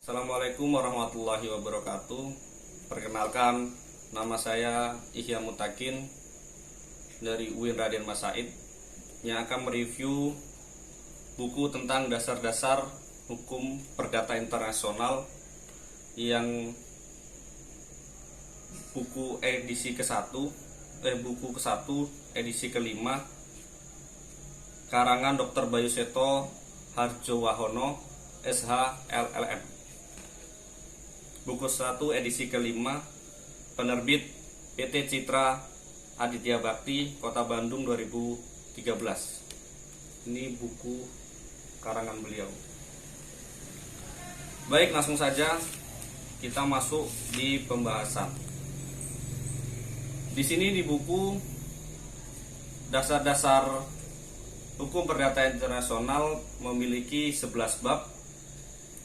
Assalamualaikum warahmatullahi wabarakatuh. Perkenalkan, nama saya Ihya Mutakin dari UIN Raden Mas Said yang akan mereview buku tentang dasar-dasar hukum perdata internasional yang buku ke-1 edisi ke-5 karangan Dr. Bayu Seto Harjowahono SH LLM. Buku 1 edisi ke-5 penerbit PT Citra Aditya Bakti Kota Bandung 2013. Ini buku karangan beliau. Baik, langsung saja kita masuk di pembahasan. Di sini di buku dasar-dasar hukum perdata internasional memiliki 11 bab,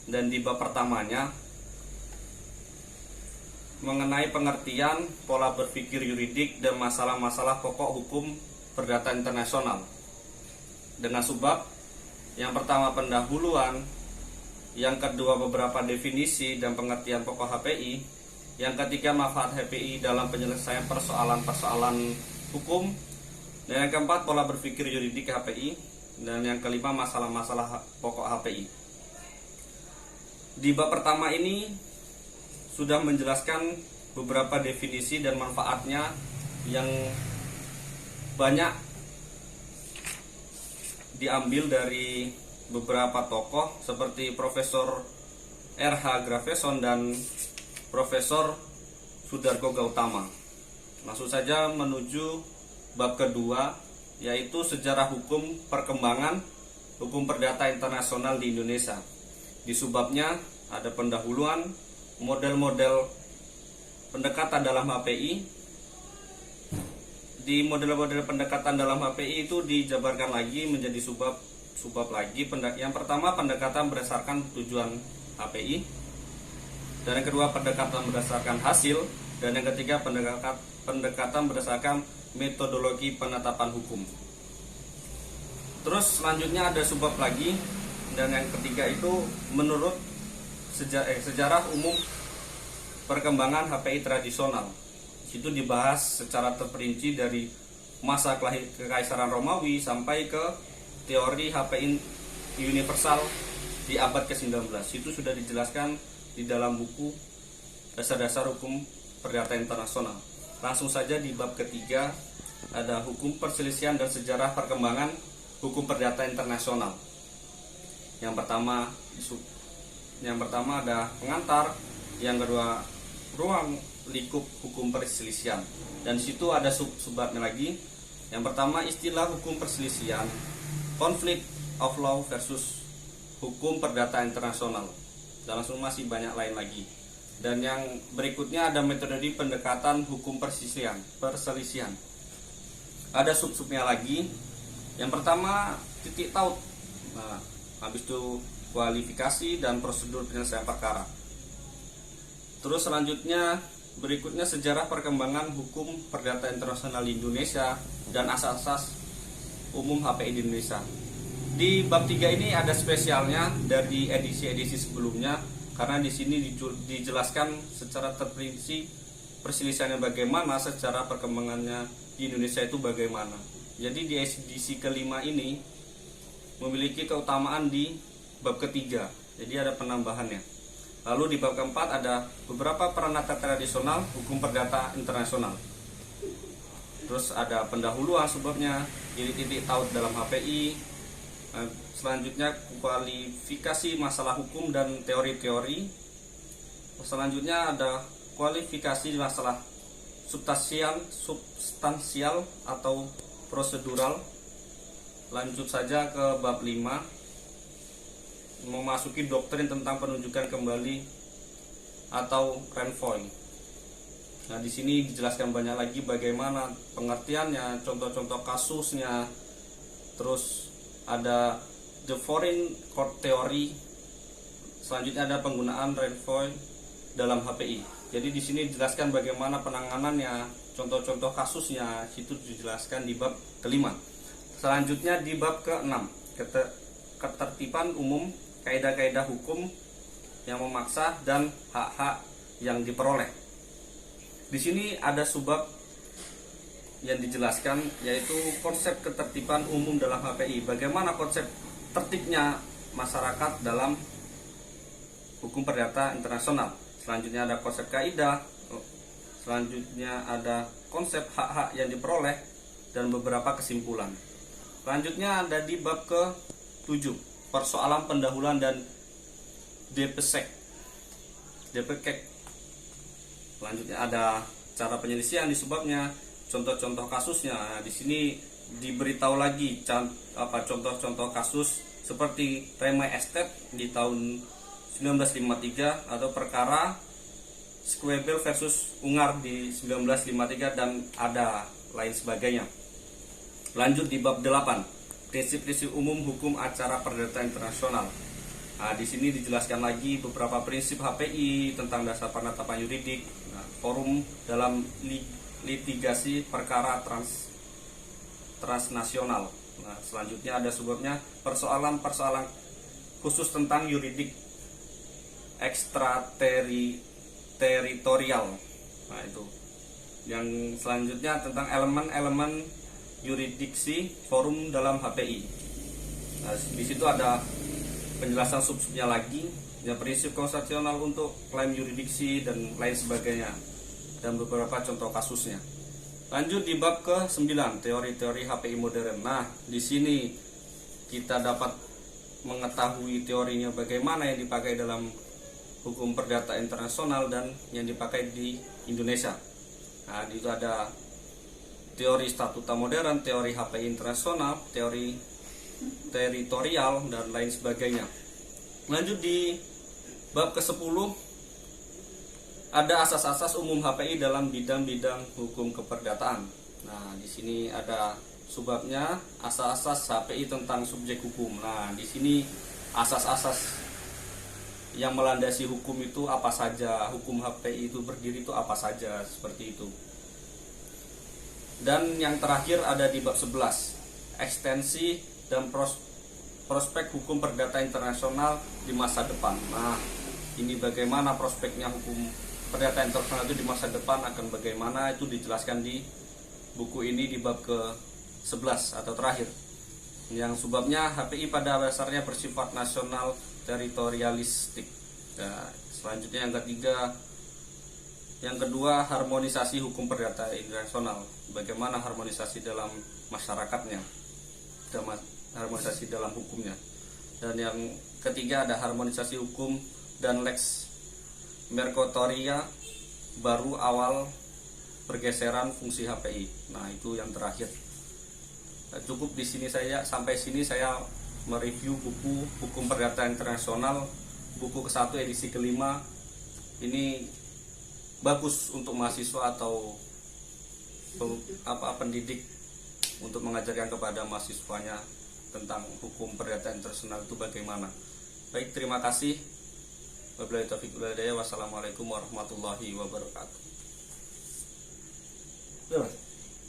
dan di bab pertamanya mengenai pengertian, pola berpikir yuridik, dan masalah-masalah pokok hukum perdata internasional. Dengan subbab yang pertama pendahuluan, yang kedua beberapa definisi dan pengertian pokok HPI, yang ketiga manfaat HPI dalam penyelesaian persoalan-persoalan hukum, dan yang keempat pola berpikir yuridik HPI, dan yang kelima masalah-masalah pokok HPI. Di bab pertama ini sudah menjelaskan beberapa definisi dan manfaatnya yang banyak diambil dari beberapa tokoh seperti Profesor R.H. Graveson dan Profesor Sudarko Gautama. Langsung saja menuju bab kedua, yaitu sejarah hukum perkembangan hukum perdata internasional di Indonesia. Di subbabnya ada pendahuluan, model-model pendekatan dalam HPI. Di model-model pendekatan dalam HPI itu dijabarkan lagi menjadi subbab lagi. Yang pertama pendekatan berdasarkan tujuan HPI, dan yang kedua pendekatan berdasarkan hasil, dan yang ketiga pendekatan berdasarkan metodologi penetapan hukum. Terus selanjutnya ada subbab lagi, dan yang ketiga itu menurut sejarah umum perkembangan HPI tradisional. Situ dibahas secara terperinci dari masa kekaisaran Romawi sampai ke teori HPI universal di abad ke-19. Itu sudah dijelaskan di dalam buku dasar-dasar hukum perdata internasional. Langsung saja di bab ketiga ada hukum perselisihan dan sejarah perkembangan hukum perdata internasional. Yang pertama ada pengantar, yang kedua ruang lingkup hukum perselisihan, dan di situ ada subbabnya lagi. Yang pertama istilah hukum perselisihan, conflict of law versus hukum perdata internasional, dan langsung masih banyak lain lagi. Dan yang berikutnya ada metode pendekatan hukum perselisihan. Ada sub-subnya lagi. Yang pertama titik taut. Nah, habis itu kualifikasi dan prosedur penyelesaian perkara. Terus selanjutnya berikutnya sejarah perkembangan hukum perdata internasional di Indonesia dan asas-asas umum HPI di Indonesia. Di bab 3 ini ada spesialnya dari edisi-edisi sebelumnya, karena di sini dijelaskan secara terperinci perselisihannya bagaimana, secara perkembangannya di Indonesia itu bagaimana. Jadi di edisi kelima ini memiliki keutamaan di bab ketiga, jadi ada penambahannya. Lalu di bab keempat ada beberapa peranata tradisional hukum perdata internasional. Terus ada pendahuluan subbabnya, jadi titik taut dalam HPI. Selanjutnya kualifikasi masalah hukum dan teori-teori. Selanjutnya ada kualifikasi masalah substansial atau prosedural. Lanjut saja ke bab 5, memasuki doktrin tentang penunjukan kembali atau renvoi. Nah, di sini dijelaskan banyak lagi bagaimana pengertiannya, contoh-contoh kasusnya. Terus ada the foreign court theory. Selanjutnya ada penggunaan renvoi dalam HPI. Jadi di sini dijelaskan bagaimana penanganannya, contoh-contoh kasusnya. Itu dijelaskan di bab kelima. Selanjutnya di bab ke-6, ketertiban umum, kaidah-kaidah hukum yang memaksa dan hak-hak yang diperoleh. Di sini ada subbab yang dijelaskan, yaitu konsep ketertiban umum dalam HPI. Bagaimana konsep tertibnya masyarakat dalam hukum perdata internasional. Selanjutnya ada konsep kaidah, selanjutnya ada konsep hak-hak yang diperoleh, dan beberapa kesimpulan. Selanjutnya ada di bab ke-7, persoalan pendahuluan dan DPSEC. Selanjutnya ada cara penyelesaian di subbabnya, contoh-contoh kasusnya. Nah, di sini diberitahu lagi contoh-contoh kasus seperti Remai Estate di tahun 1953 atau perkara Squabble versus Ungar di 1953 dan ada lain sebagainya. Lanjut di bab 8, prinsip-prinsip umum hukum acara perdata internasional. Nah, di sini dijelaskan lagi beberapa prinsip HPI tentang dasar penetapan yuridik, forum dalam litigasi perkara transnasional. Nah, selanjutnya ada subbabnya persoalan-persoalan khusus tentang yuridik ekstrateritorial. Nah, itu. Yang selanjutnya tentang elemen-elemen yuridiksi forum dalam HPI. Nah, di situ ada penjelasan sub-subnya lagi, ya, prinsip konstitusional untuk klaim yuridiksi dan lain sebagainya, dan beberapa contoh kasusnya. Lanjut di bab ke-9, teori-teori HPI modern. Nah, di sini kita dapat mengetahui teorinya bagaimana yang dipakai dalam hukum perdata internasional dan yang dipakai di Indonesia. Nah, itu ada teori statuta modern, teori HPI internasional, teori teritorial, dan lain sebagainya. Lanjut di bab ke-10, ada asas-asas umum HPI dalam bidang-bidang hukum keperdataan. Nah, di sini ada subbabnya asas-asas HPI tentang subjek hukum. Nah, di sini asas-asas yang melandasi hukum itu apa saja, hukum HPI itu berdiri itu apa saja, seperti itu. Dan yang terakhir ada di bab 11, ekstensi dan prospek hukum perdata internasional di masa depan. Nah, ini bagaimana prospeknya hukum perdata internasional itu di masa depan, akan bagaimana itu dijelaskan di buku ini di bab ke-11 atau terakhir. Yang subbabnya HPI pada dasarnya bersifat nasional teritorialistik. Nah, selanjutnya yang kedua harmonisasi hukum perdata internasional. Bagaimana harmonisasi dalam masyarakatnya, harmonisasi dalam hukumnya. Dan yang ketiga ada harmonisasi hukum dan lex mercatoria baru awal pergeseran fungsi HPI. Nah, itu yang terakhir. Cukup di sini sampai sini saya mereview buku Hukum Perdata Internasional buku ke-1 edisi ke-5. Ini bagus untuk mahasiswa atau pendidik untuk mengajarkan kepada mahasiswanya tentang hukum perdata internasional itu bagaimana. Baik, terima kasih. Wabillahi taufiq wal hidayah. Wassalamualaikum warahmatullahi wabarakatuh.